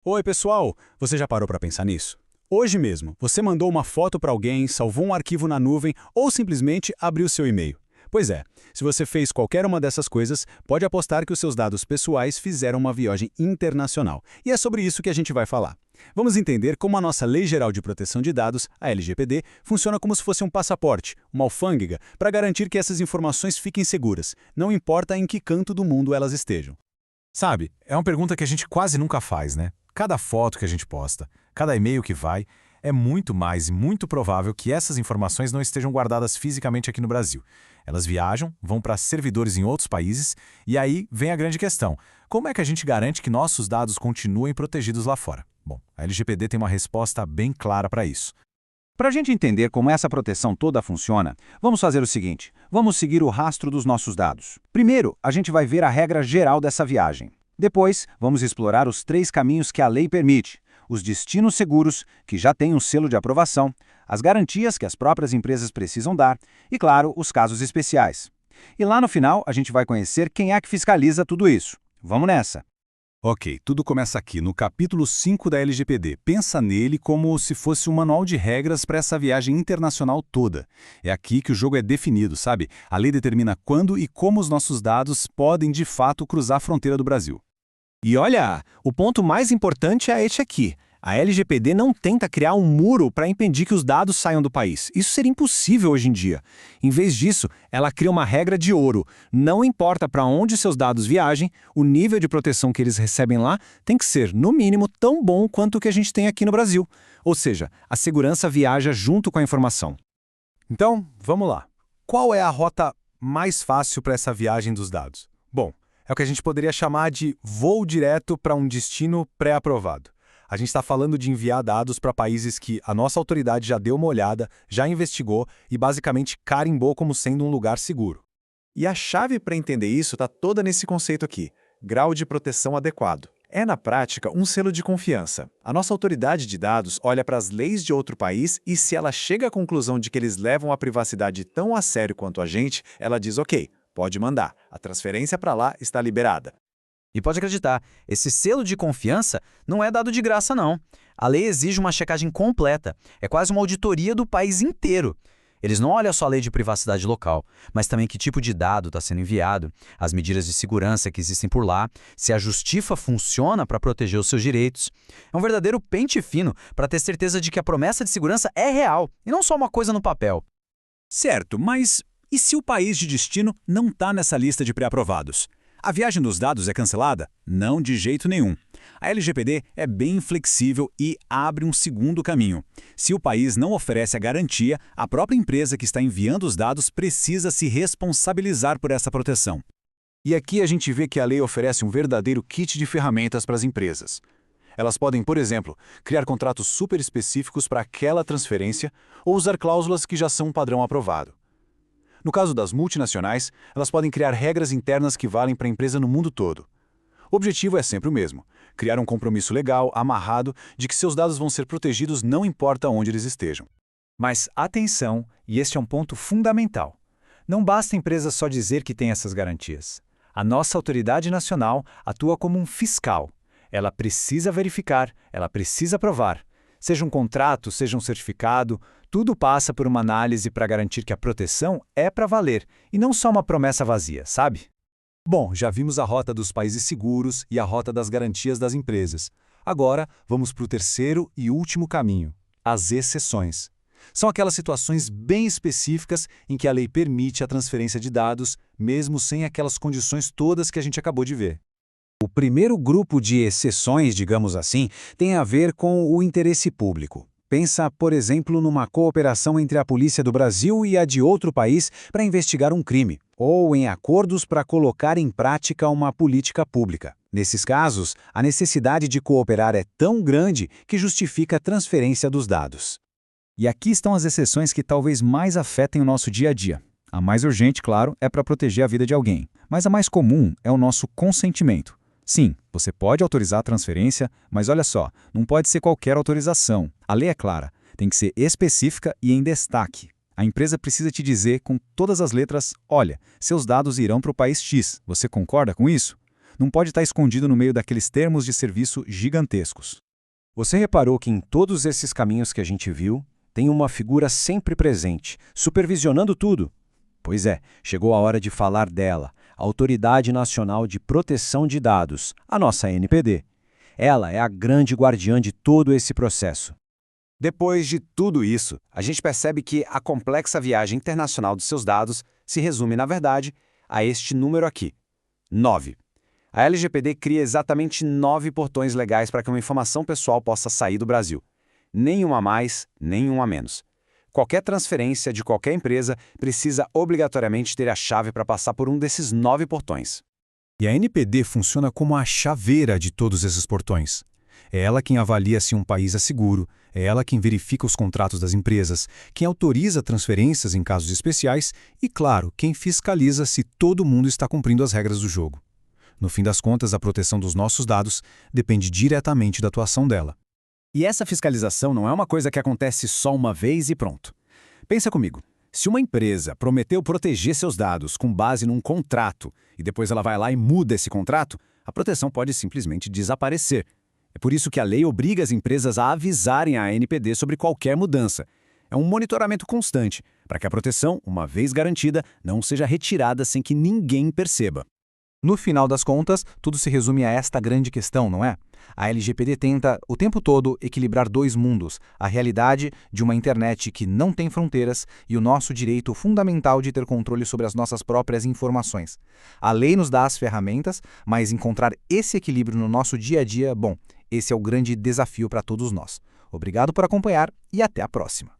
Oi, pessoal! Você já parou para pensar nisso? Hoje mesmo, você mandou uma foto para alguém, salvou um arquivo na nuvem ou simplesmente abriu seu e-mail. Pois é, se você fez qualquer uma dessas coisas, pode apostar que os seus dados pessoais fizeram uma viagem internacional. E é sobre isso que a gente vai falar. Vamos entender como a nossa Lei Geral de Proteção de Dados, a LGPD, funciona como se fosse um passaporte, uma alfândega, para garantir que essas informações fiquem seguras, não importa em que canto do mundo elas estejam. Sabe, é uma pergunta que a gente quase nunca faz, né? Cada foto que a gente posta, cada e-mail que vai, é muito mais e muito provável que essas informações não estejam guardadas fisicamente aqui no Brasil. Elas viajam, vão para servidores em outros países, e aí vem a grande questão: como é que a gente garante que nossos dados continuem protegidos lá fora? Bom, a LGPD tem uma resposta bem clara para isso. Para a gente entender como essa proteção toda funciona, vamos fazer o seguinte: vamos seguir o rastro dos nossos dados. Primeiro, a gente vai ver a regra geral dessa viagem. Depois, vamos explorar os 3 caminhos que a lei permite: os destinos seguros, que já têm um selo de aprovação, as garantias que as próprias empresas precisam dar e, claro, os casos especiais. E lá no final, a gente vai conhecer quem é que fiscaliza tudo isso. Vamos nessa! Ok, tudo começa aqui, no capítulo 5 da LGPD. Pensa nele como se fosse um manual de regras para essa viagem internacional toda. É aqui que o jogo é definido, sabe? A lei determina quando e como os nossos dados podem, de fato, cruzar a fronteira do Brasil. E olha, o ponto mais importante é este aqui. A LGPD não tenta criar um muro para impedir que os dados saiam do país. Isso seria impossível hoje em dia. Em vez disso, ela cria uma regra de ouro. Não importa para onde seus dados viajem, o nível de proteção que eles recebem lá tem que ser, no mínimo, tão bom quanto o que a gente tem aqui no Brasil. Ou seja, a segurança viaja junto com a informação. Então, vamos lá. Qual é a rota mais fácil para essa viagem dos dados? Bom, é o que a gente poderia chamar de voo direto para um destino pré-aprovado. A gente está falando de enviar dados para países que a nossa autoridade já deu uma olhada, já investigou e basicamente carimbou como sendo um lugar seguro. E a chave para entender isso está toda nesse conceito aqui: grau de proteção adequado. É, na prática, um selo de confiança. A nossa autoridade de dados olha para as leis de outro país e, se ela chega à conclusão de que eles levam a privacidade tão a sério quanto a gente, ela diz: ok, pode mandar, a transferência para lá está liberada. E pode acreditar, esse selo de confiança não é dado de graça, não. A lei exige uma checagem completa, é quase uma auditoria do país inteiro. Eles não olham só a lei de privacidade local, mas também que tipo de dado está sendo enviado, as medidas de segurança que existem por lá, se a justiça funciona para proteger os seus direitos. É um verdadeiro pente fino para ter certeza de que a promessa de segurança é real, e não só uma coisa no papel. Certo, mas e se o país de destino não está nessa lista de pré-aprovados? A viagem dos dados é cancelada? Não, de jeito nenhum. A LGPD é bem flexível e abre um segundo caminho. Se o país não oferece a garantia, a própria empresa que está enviando os dados precisa se responsabilizar por essa proteção. E aqui a gente vê que a lei oferece um verdadeiro kit de ferramentas para as empresas. Elas podem, por exemplo, criar contratos super específicos para aquela transferência ou usar cláusulas que já são um padrão aprovado. No caso das multinacionais, elas podem criar regras internas que valem para a empresa no mundo todo. O objetivo é sempre o mesmo: criar um compromisso legal, amarrado, de que seus dados vão ser protegidos não importa onde eles estejam. Mas atenção, e este é um ponto fundamental. Não basta a empresa só dizer que tem essas garantias. A nossa autoridade nacional atua como um fiscal. Ela precisa verificar, ela precisa provar. Seja um contrato, seja um certificado, tudo passa por uma análise para garantir que a proteção é para valer, e não só uma promessa vazia, sabe? Bom, já vimos a rota dos países seguros e a rota das garantias das empresas. Agora, vamos para o terceiro e último caminho: as exceções. São aquelas situações bem específicas em que a lei permite a transferência de dados, mesmo sem aquelas condições todas que a gente acabou de ver. O primeiro grupo de exceções, digamos assim, tem a ver com o interesse público. Pensa, por exemplo, numa cooperação entre a Polícia do Brasil e a de outro país para investigar um crime, ou em acordos para colocar em prática uma política pública. Nesses casos, a necessidade de cooperar é tão grande que justifica a transferência dos dados. E aqui estão as exceções que talvez mais afetem o nosso dia a dia. A mais urgente, claro, é para proteger a vida de alguém, mas a mais comum é o nosso consentimento. Sim, você pode autorizar a transferência, mas olha só, não pode ser qualquer autorização. A lei é clara, tem que ser específica e em destaque. A empresa precisa te dizer com todas as letras: olha, seus dados irão para o país X. Você concorda com isso? não pode estar escondido no meio daqueles termos de serviço gigantescos. Você reparou que em todos esses caminhos que a gente viu, tem uma figura sempre presente, supervisionando tudo? Pois é, chegou a hora de falar dela, a Autoridade Nacional de Proteção de Dados, a nossa ANPD. Ela é a grande guardiã de todo esse processo. Depois de tudo isso, a gente percebe que a complexa viagem internacional dos seus dados se resume, na verdade, a este número aqui, 9. A LGPD cria exatamente 9 portões legais para que uma informação pessoal possa sair do Brasil. Nenhum a mais, nenhum a menos. Qualquer transferência de qualquer empresa precisa obrigatoriamente ter a chave para passar por um desses 9 portões. E a ANPD funciona como a chaveira de todos esses portões. É ela quem avalia se um país é seguro, é ela quem verifica os contratos das empresas, quem autoriza transferências em casos especiais e, claro, quem fiscaliza se todo mundo está cumprindo as regras do jogo. No fim das contas, a proteção dos nossos dados depende diretamente da atuação dela. E essa fiscalização não é uma coisa que acontece só uma vez e pronto. Pensa comigo. Se uma empresa prometeu proteger seus dados com base num contrato e depois ela vai lá e muda esse contrato, a proteção pode simplesmente desaparecer. É por isso que a lei obriga as empresas a avisarem a ANPD sobre qualquer mudança. É um monitoramento constante, para que a proteção, uma vez garantida, não seja retirada sem que ninguém perceba. No final das contas, tudo se resume a esta grande questão, não é? A LGPD tenta, o tempo todo, equilibrar dois mundos, a realidade de uma internet que não tem fronteiras e o nosso direito fundamental de ter controle sobre as nossas próprias informações. A lei nos dá as ferramentas, mas encontrar esse equilíbrio no nosso dia a dia, bom, esse é o grande desafio para todos nós. Obrigado por acompanhar e até a próxima.